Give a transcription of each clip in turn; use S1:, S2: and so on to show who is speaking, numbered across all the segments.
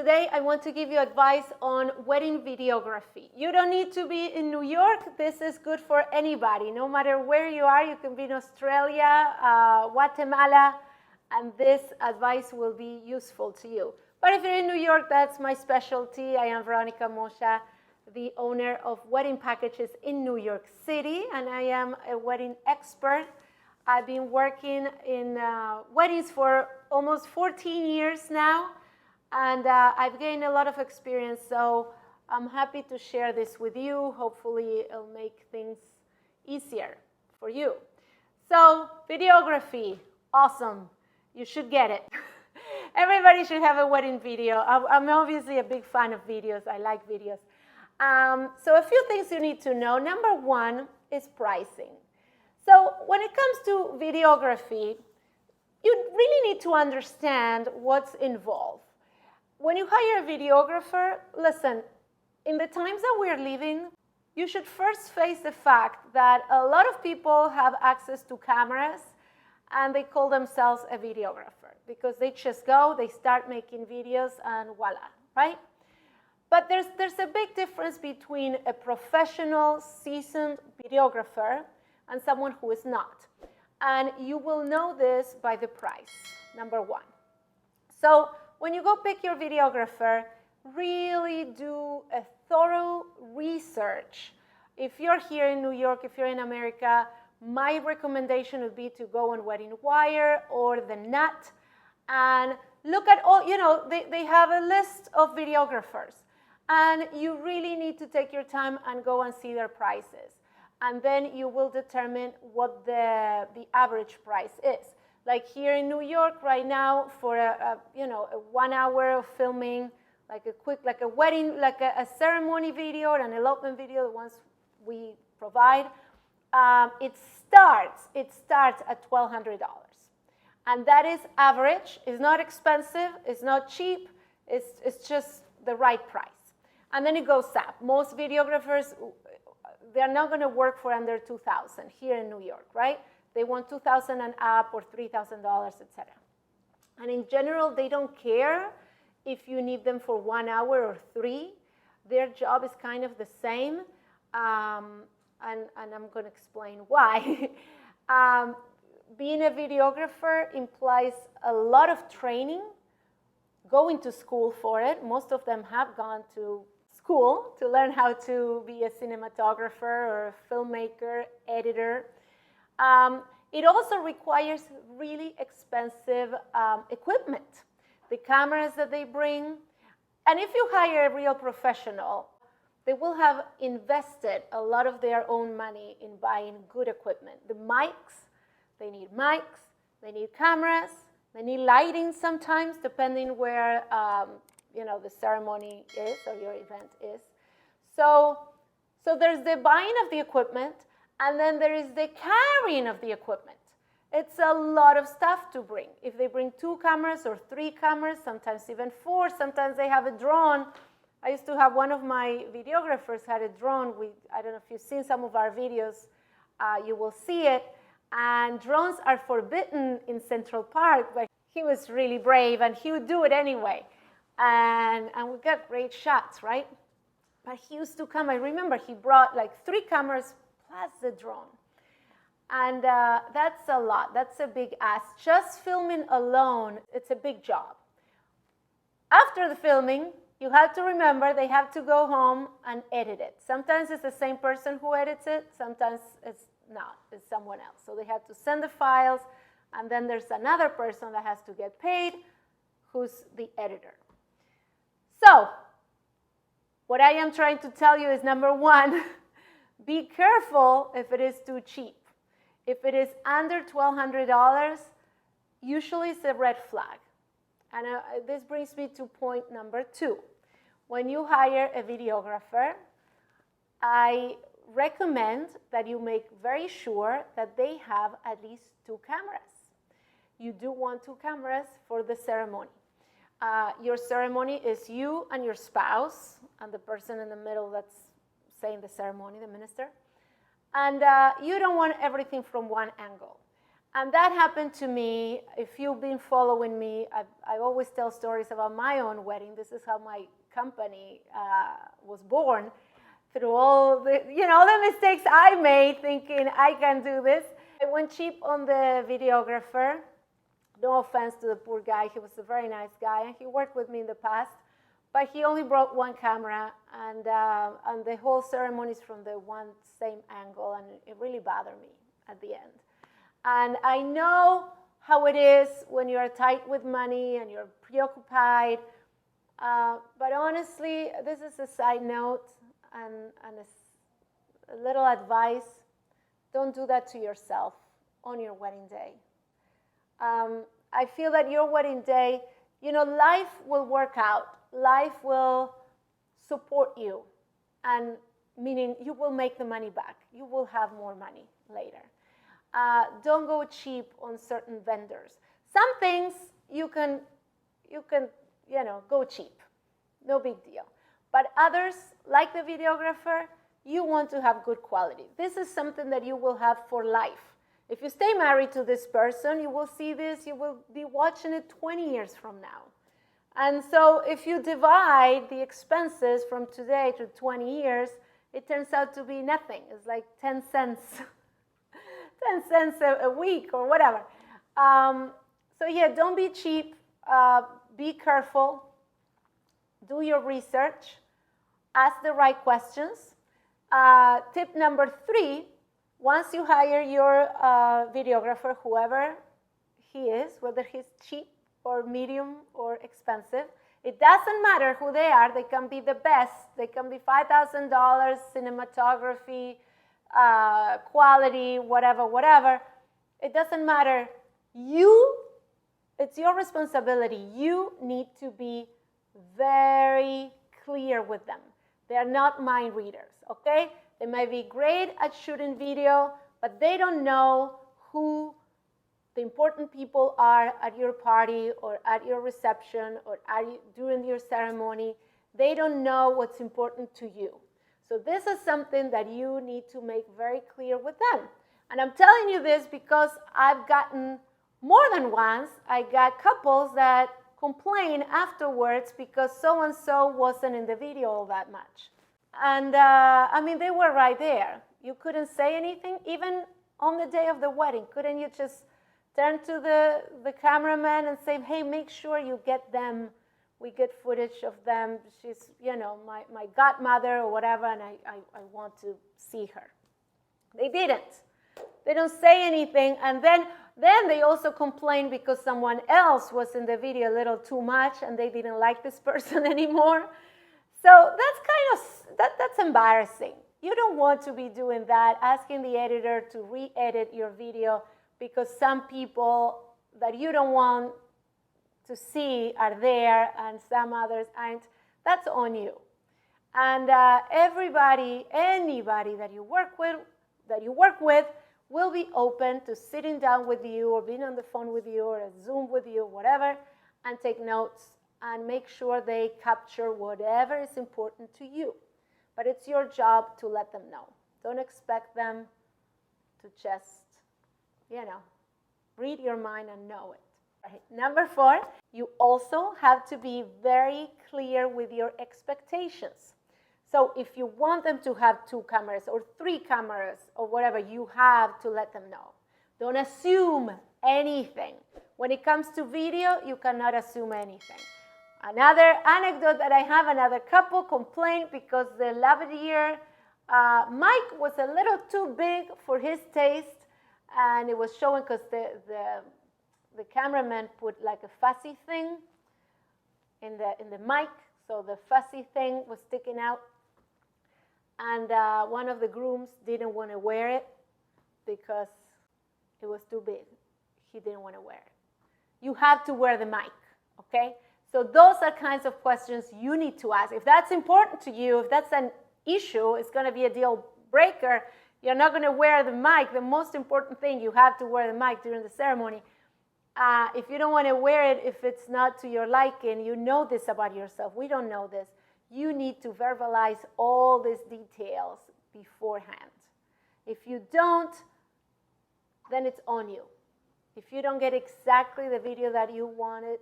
S1: today I want to give you advice on wedding videography. You don't need to be in New York. This is good for anybody. No matter where you are, you can be in Australia, Guatemala, and this advice will be useful to you. But if you're in New York, that's my specialty. I am Veronica Moya, the owner of Wedding Packages in New York City, and I am a wedding expert. I've been working in weddings for almost 14 years now, and I've gained a lot of experience, so I'm happy to share this with you. Hopefully, it'll make things easier for you. So, videography, awesome. You should get it. Everybody should have a wedding video. I'm obviously a big fan of videos. I like videos. So a few things you need to know. Number one is pricing. So when it comes to videography, you really need to understand what's involved. When you hire a videographer, listen, in the times that we're living, you should first face the fact that a lot of people have access to cameras and they call themselves a videographer because they just go, they start making videos, and voila, right? But there's a big difference between a professional, seasoned videographer and someone who is not. And you will know this by the price, number one. So when you go pick your videographer, really do a thorough research. If you're here in New York, if you're in America, my recommendation would be to go on Wedding Wire or The Nut and look at all, they have a list of videographers. And you really need to take your time and go and see their prices. And then you will determine what the average price is. Like here in New York right now, for a 1 hour of filming, like a wedding, like a ceremony video or an elopement video, the ones we provide, it starts at $1,200. And that is average. It's not expensive. It's not cheap. It's just the right price. And then it goes up. Most videographers, they're not going to work for under $2,000 here in New York, right? They want $2,000 and up or $3,000, etc. And in general, they don't care if you need them for 1 hour or 3. Their job is kind of the same, and I'm going to explain why. Being a videographer implies a lot of training, going to school for it. Most of them have gone to school to learn how to be a cinematographer or a filmmaker, editor. It also requires really expensive equipment, the cameras that they bring. And if you hire a real professional, they will have invested a lot of their own money in buying good equipment. The mics, they need cameras, they need lighting sometimes, depending where the ceremony is or your event is. So there's the buying of the equipment, and then there is the carrying of the equipment. It's a lot of stuff to bring. If they bring 2 cameras or 3 cameras, sometimes even 4, sometimes they have a drone. I used to have one of my videographers had a drone. I don't know if you've seen some of our videos, you will see it. And drones are forbidden in Central Park, but he was really brave and he would do it anyway. And we got great shots, right? But he used to come, I remember he brought like 3 cameras plus the drone. And that's a lot, that's a big ask. Just filming alone, it's a big job. After the filming, you have to remember they have to go home and edit it. Sometimes it's the same person who edits it, sometimes it's not, it's someone else. So they have to send the files, and then there's another person that has to get paid, who's the editor. So, what I am trying to tell you is, number one, be careful if it is too cheap. If it is under $1,200, usually it's a red flag. And this brings me to point number 2. When you hire a videographer, I recommend that you make very sure that they have at least 2 cameras. You do want 2 cameras for the ceremony. Your ceremony is you and your spouse and the person in the middle that's saying the ceremony, the minister. And you don't want everything from one angle. And that happened to me. If you've been following me, I always tell stories about my own wedding. This is how my company was born, through all the, the mistakes I made thinking I can do this. I went cheap on the videographer. No offense to the poor guy. He was a very nice guy, and he worked with me in the past. But he only brought one camera, and the whole ceremony is from the one same angle, and it really bothered me at the end. And I know how it is when you're tight with money and you're preoccupied. But honestly, this is a side note and a little advice. Don't do that to yourself on your wedding day. I feel that your wedding day, life will work out. Life will support you, and meaning you will make the money back. You will have more money later. Don't go cheap on certain vendors. Some things you can go cheap. No big deal. But others, like the videographer, you want to have good quality. This is something that you will have for life. If you stay married to this person, you will see this, you will be watching it 20 years from now. And so if you divide the expenses from today to 20 years, it turns out to be nothing. It's like 10 cents. 10 cents a week or whatever. So yeah, don't be cheap. Be careful. Do your research. Ask the right questions. Tip number 3, once you hire your videographer, whoever he is, whether he's cheap or medium or expensive, it doesn't matter who they are. They can be the best. They can be $5,000, cinematography, quality, whatever. It doesn't matter. It's your responsibility. You need to be very clear with them. They are not mind readers, okay? They might be great at shooting video, but they don't know who the important people are at your party or at your reception or during your ceremony. They don't know what's important to you. So this is something that you need to make very clear with them. And I'm telling you this because I've gotten more than once, I got couples that complain afterwards because so-and-so wasn't in the video all that much. And they were right there. You couldn't say anything, even on the day of the wedding. Couldn't you just turn to the cameraman and say, hey, make sure you get them. We get footage of them. She's, my godmother or whatever, and I want to see her. They didn't. They don't say anything, and then they also complain because someone else was in the video a little too much, and they didn't like this person anymore. So that's embarrassing. You don't want to be doing that, asking the editor to re-edit your video because some people that you don't want to see are there and some others aren't. That's on you. And anybody that you work with will be open to sitting down with you or being on the phone with you or a Zoom with you, whatever, and take notes and make sure they capture whatever is important to you. But it's your job to let them know. Don't expect them to just, read your mind and know it. Right. Number 4, you also have to be very clear with your expectations. So if you want them to have 2 cameras or 3 cameras or whatever, you have to let them know. Don't assume anything. When it comes to video, you cannot assume anything. Another anecdote that I have, another couple complained because the lavalier mic was a little too big for his taste, and it was showing because the cameraman put like a fuzzy thing in the mic, so the fuzzy thing was sticking out. And one of the grooms didn't want to wear it because it was too big. He didn't want to wear it. You have to wear the mic, okay? So those are kinds of questions you need to ask. If that's important to you, if that's an issue, it's going to be a deal breaker. You're not going to wear the mic. The most important thing, you have to wear the mic during the ceremony. If you don't want to wear it, if it's not to your liking, you know this about yourself. We don't know this. You need to verbalize all these details beforehand. If you don't, then it's on you. If you don't get exactly the video that you wanted,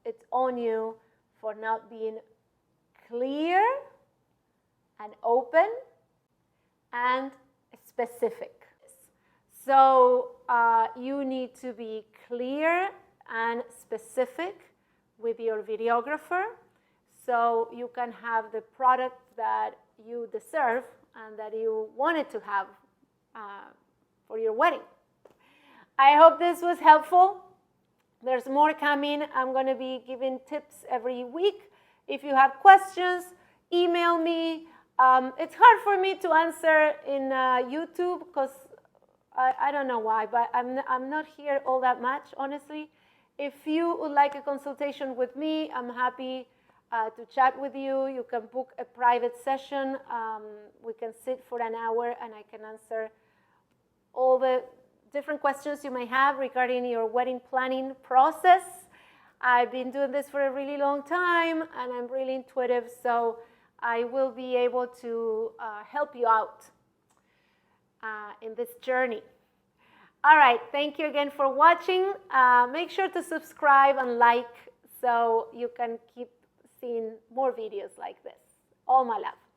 S1: it's on you for not being clear and open and specific. So you need to be clear and specific with your videographer so you can have the product that you deserve and that you wanted to have for your wedding. I hope this was helpful. There's more coming. I'm going to be giving tips every week. If you have questions, email me. It's hard for me to answer in YouTube because I don't know why, but I'm not here all that much, honestly. If you would like a consultation with me, I'm happy to chat with you. You can book a private session. We can sit for an hour and I can answer all the different questions you may have regarding your wedding planning process. I've been doing this for a really long time and I'm really intuitive, so I will be able to help you out in this journey. All right, thank you again for watching. Make sure to subscribe and like so you can keep seeing more videos like this. All my love.